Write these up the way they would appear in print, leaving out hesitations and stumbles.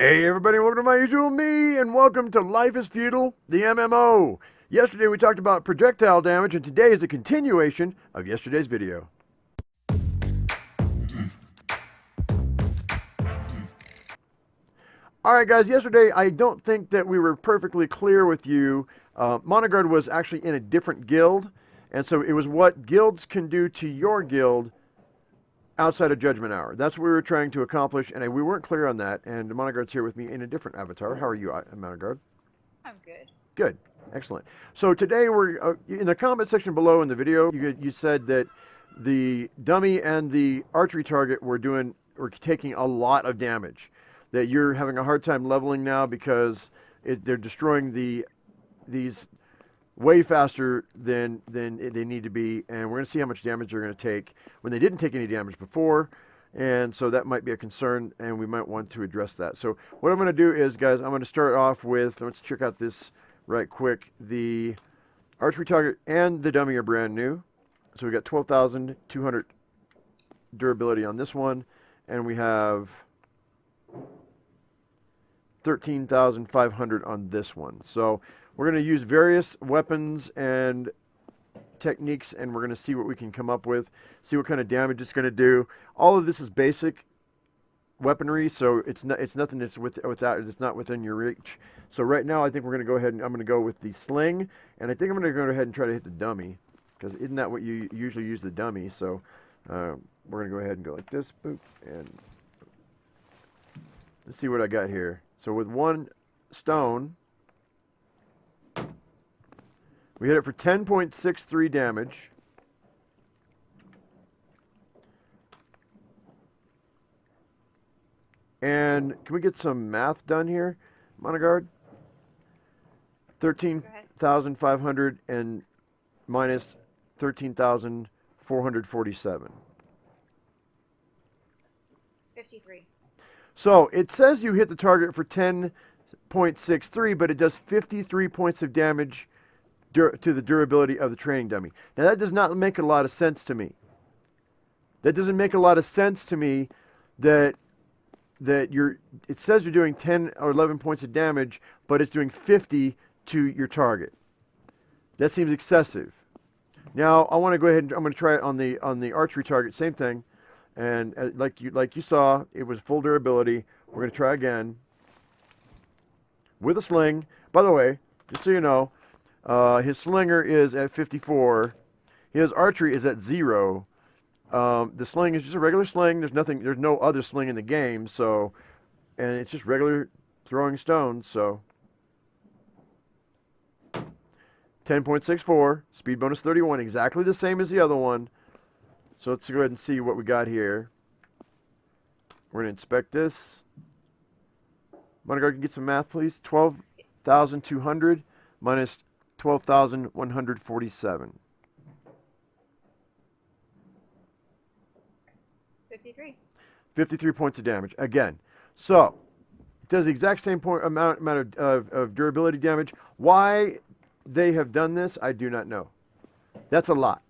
Hey everybody, welcome to my usual me, and welcome to Life is Feudal, the MMO. Yesterday we talked about projectile damage, and today is a continuation of yesterday's video. Alright guys, yesterday I don't think that we were perfectly clear with you. Monogard was actually in a different guild, and so it was what guilds can do to your guild outside of Judgment Hour. That's what we were trying to accomplish, and we weren't clear on that, and Monogard's here with me in a different avatar. How are you, Monogard? I'm good. Good. Excellent. So today we're in the comment section below in the video. You said that the dummy and the archery target were taking a lot of damage. That you're having a hard time leveling now because they're destroying these way faster than they need to be, and we're going to see how much damage they're going to take when they didn't take any damage before. And so that might be a concern, and we might want to address that. So what I'm going to do is, guys, I'm going to start off with, let's check out this right quick. The archery target and the dummy are brand new. So we got 12,200 durability on this one, and we have 13,500 on this one. So we're going to use various weapons and techniques, and we're going to see what we can come up with, see what kind of damage it's going to do. All of this is basic weaponry, so it's nothing that's it's not within your reach. So right now I think we're going to go ahead and I'm going to go with the sling, and I think I'm going to go ahead and try to hit the dummy, because isn't that what you usually use, the dummy? So we're going to go ahead and go like this, boop, and let's see what I got here. So with one stone, we hit it for 10.63 damage. And can we get some math done here, Monogard? 13,500 and minus 13,447. 53. So it says you hit the target for 10.63, but it does 53 points of damage to the durability of the training dummy. Now that does not make a lot of sense to me. That doesn't make a lot of sense to me that it says you're doing 10 or 11 points of damage, but it's doing 50 to your target. That seems excessive. Now I want to go ahead and I'm going to try it on the archery target, same thing. And like you saw, it was full durability. We're going to try again with a sling. By the way, just so you know, his slinger is at 54. His archery is at 0. The sling is just a regular sling. There's no other sling in the game, so, and it's just regular throwing stones, so. 10.64, speed bonus 31, exactly the same as the other one. So let's go ahead and see what we got here. We're going to inspect this. Monogard, can you get some math, please? 12,200 minus 12,147. 53. 53 points of damage. Again, so it does the exact same amount of durability damage. Why they have done this, I do not know. That's a lot.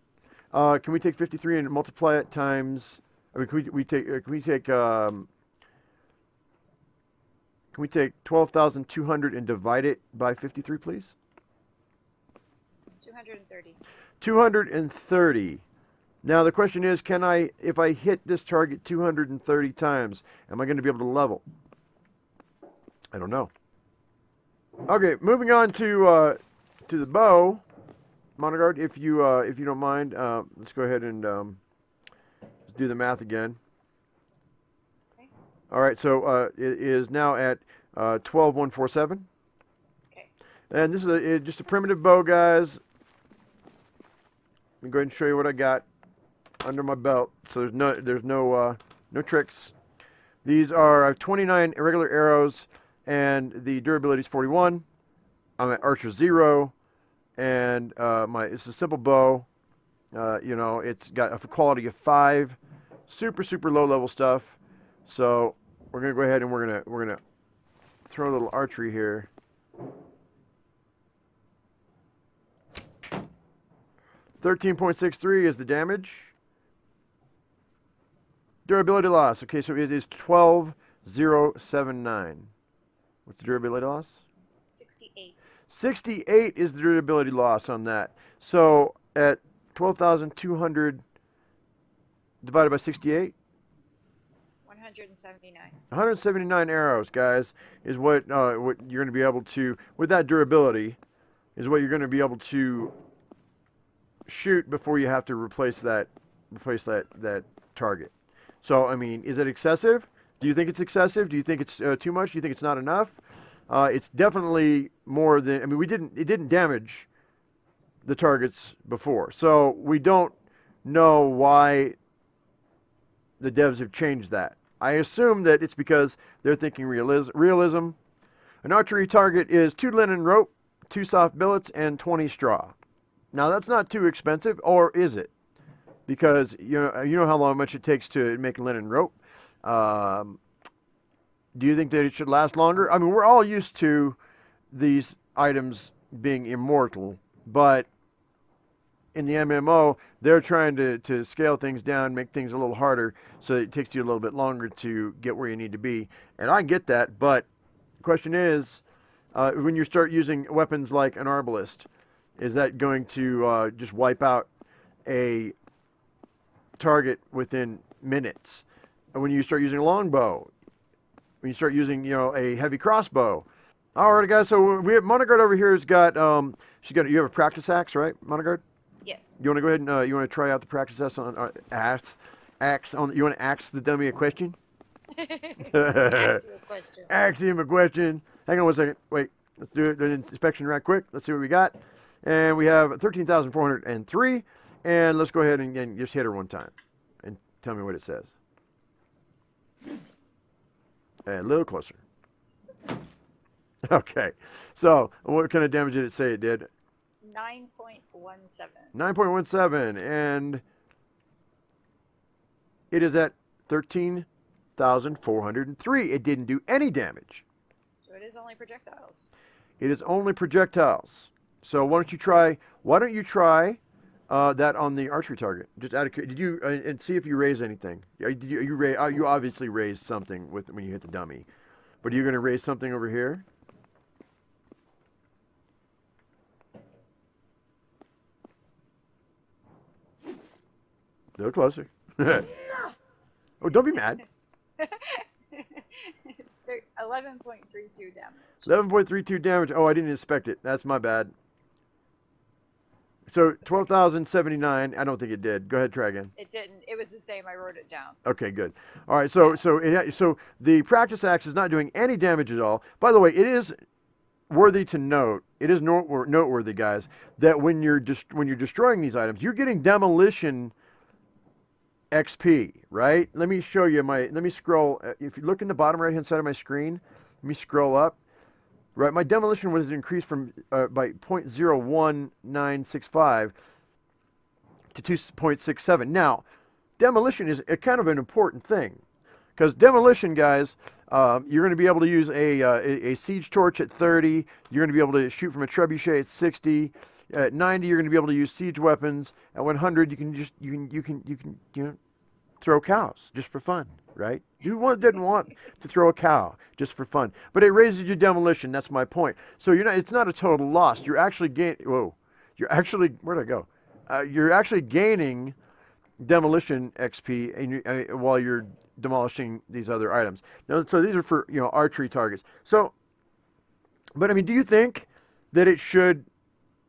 Can we take 53 and multiply it times? I mean, can we take 12,200 and divide it by 53, please? 230. 230. Now the question is, if I hit this target 230 times, am I going to be able to level? I don't know. Okay, moving on to the bow, Monogard, if you don't mind, let's go ahead and let's do the math again. Okay. All right, so it is now at 12,147. Okay. And this is just a primitive bow, guys. Let me go ahead and show you what I got under my belt. So there's no tricks. These are I have 29 irregular arrows, and the durability is 41. I'm at Archer 0, and it's a simple bow. It's got a quality of 5, super low level stuff. So we're gonna go ahead and we're gonna throw a little archery here. 13.63 is the damage. Durability loss. Okay, so it is 12,079. What's the durability loss? 68. 68 is the durability loss on that. So at 12,200 divided by 68, 179. 179 arrows, guys, is what you're going to be able to, with that durability, is what you're going to be able to shoot before you have to replace that target. So I mean, is it excessive? Do you think it's excessive? Do you think it's too much? Do you think it's not enough? It's definitely more than. I mean, it didn't damage the targets before, so we don't know why the devs have changed that. I assume that it's because they're thinking realism. An archery target is 2 linen rope, 2 soft billets, and 20 straw. Now that's not too expensive, or is it? Because you know how much it takes to make linen rope. Do you think that it should last longer? I mean, we're all used to these items being immortal, but in the MMO, they're trying to scale things down, make things a little harder, so it takes you a little bit longer to get where you need to be. And I get that, but the question is, when you start using weapons like an arbalist, is that going to just wipe out a target within minutes? And when you start using a longbow, when you start using, a heavy crossbow. All right, guys. So we have Monogard over here. Has got you have a practice axe, right, Monogard? Yes. You want to go ahead and you want to try out the practice axe on axe on? You want to ask the dummy a question? Ask you a question. Ask him a question. Hang on one second. Wait. Let's do an inspection right quick. Let's see what we got. And we have 13,403. And let's go ahead and just hit her one time and tell me what it says. A little closer. Okay. So, what kind of damage did it say it did? 9.17. 9.17. And it is at 13,403. It didn't do any damage. So it is only projectiles. It is only projectiles. So why don't you try that on the archery target? Just out of did you and see if you raise anything? Did you obviously raised something when you hit the dummy, but are you going to raise something over here? A little closer. Oh, don't be mad. 11.32 damage. 11.32 damage. Oh, I didn't inspect it. That's my bad. So 12,079. I don't think it did. Go ahead, try again. It didn't. It was the same. I wrote it down. Okay, good. All right, so the practice axe is not doing any damage at all. By the way, it is worthy to note. It is noteworthy, guys, that when you're destroying these items, you're getting demolition XP, right? Let me show you let me scroll. If you look in the bottom right hand side of my screen, let me scroll up. Right, my demolition was increased from by 0.01965 to 2.67. Now, demolition is a kind of an important thing, because demolition, guys, you're going to be able to use a siege torch at 30. You're going to be able to shoot from a trebuchet at 60. At 90, you're going to be able to use siege weapons. At 100, you can throw cows just for fun, right? Who didn't want to throw a cow just for fun? But it raises your demolition. That's my point. So it's not a total loss. You're actually where'd I go? You're actually gaining demolition XP while you're demolishing these other items. Now, so these are for archery targets. So, but I mean, do you think that it should?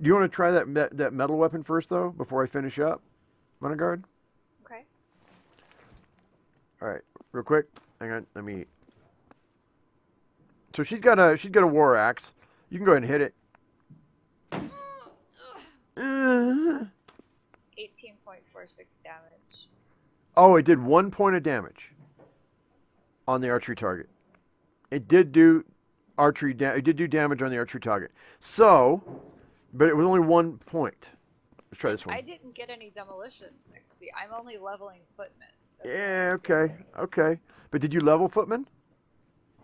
Do you want to try that metal weapon first, though, before I finish up, Monogard? Okay. All right, real quick. Hang on, let me. So she's got a war axe. You can go ahead and hit it. 18.46 damage. Oh, it did 1 point of damage on the archery target. It did do It did do damage on the archery target. So, but it was only 1 point. Let's try this one. I didn't get any demolition XP. I'm only leveling footmen. Yeah. Okay. But did you level footman?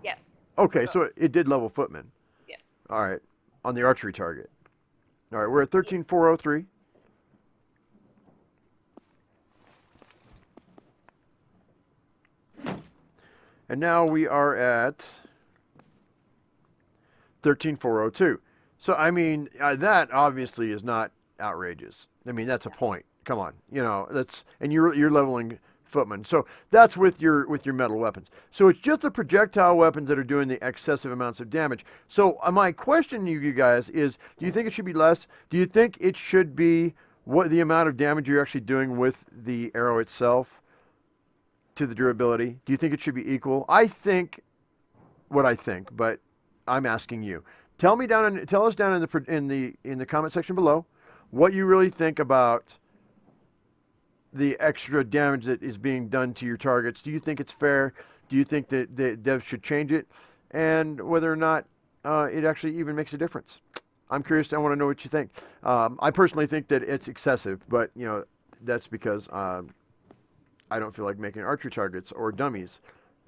Yes. Okay, so it did level footman. Yes. All right, on the archery target. All right, we're at 13,403. And now we are at 13,402. So I mean, that obviously is not outrageous. I mean, that's a point. Come on, you know that's and you're leveling footmen. So that's with your metal weapons. So it's just the projectile weapons that are doing the excessive amounts of damage. So my question to you guys is: do you think it should be less? Do you think it should be what the amount of damage you're actually doing with the arrow itself to the durability? Do you think it should be equal? I think what I think, but I'm asking you. Tell us down in the comment section below what you really think about the extra damage that is being done to your targets. Do you think it's fair? Do you think that the devs should change it? And whether or not it actually even makes a difference. I'm curious. I want to know what you think. I personally think that it's excessive, but you know that's because I don't feel like making archery targets or dummies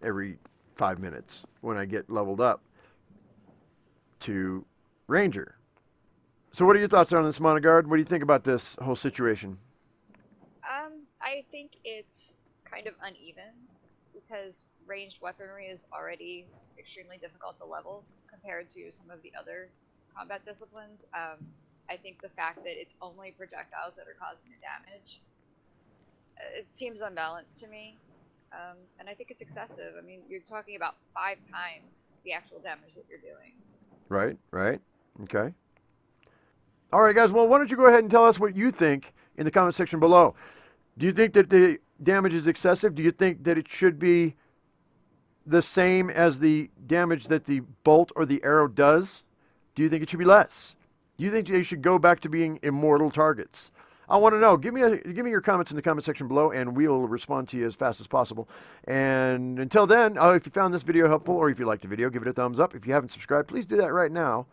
every 5 minutes when I get leveled up to Ranger. So what are your thoughts on this, Monogard? What do you think about this whole situation? I think it's kind of uneven because ranged weaponry is already extremely difficult to level compared to some of the other combat disciplines. I think the fact that it's only projectiles that are causing the damage, it seems unbalanced to me. And I think it's excessive. I mean, you're talking about 5 times the actual damage that you're doing. Right, right. Okay. All right, guys. Well, why don't you go ahead and tell us what you think in the comment section below. Do you think that the damage is excessive? Do you think that it should be the same as the damage that the bolt or the arrow does? Do you think it should be less? Do you think they should go back to being immortal targets? I want to know. Give me your comments in the comment section below, and we'll respond to you as fast as possible. And until then, if you found this video helpful, or if you liked the video, give it a thumbs up. If you haven't subscribed, please do that right now.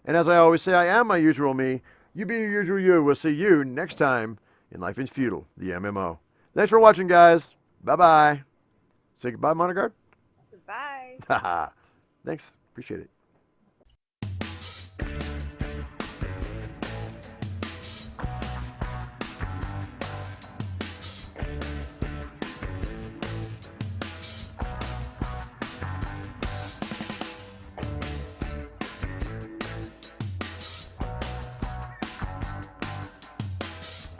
And as I always say, I am my usual me. You be your usual you. We'll see you next time in Life is Feudal, the MMO. Thanks for watching, guys. Bye-bye. Say goodbye, Monogard. Goodbye. Thanks. Appreciate it.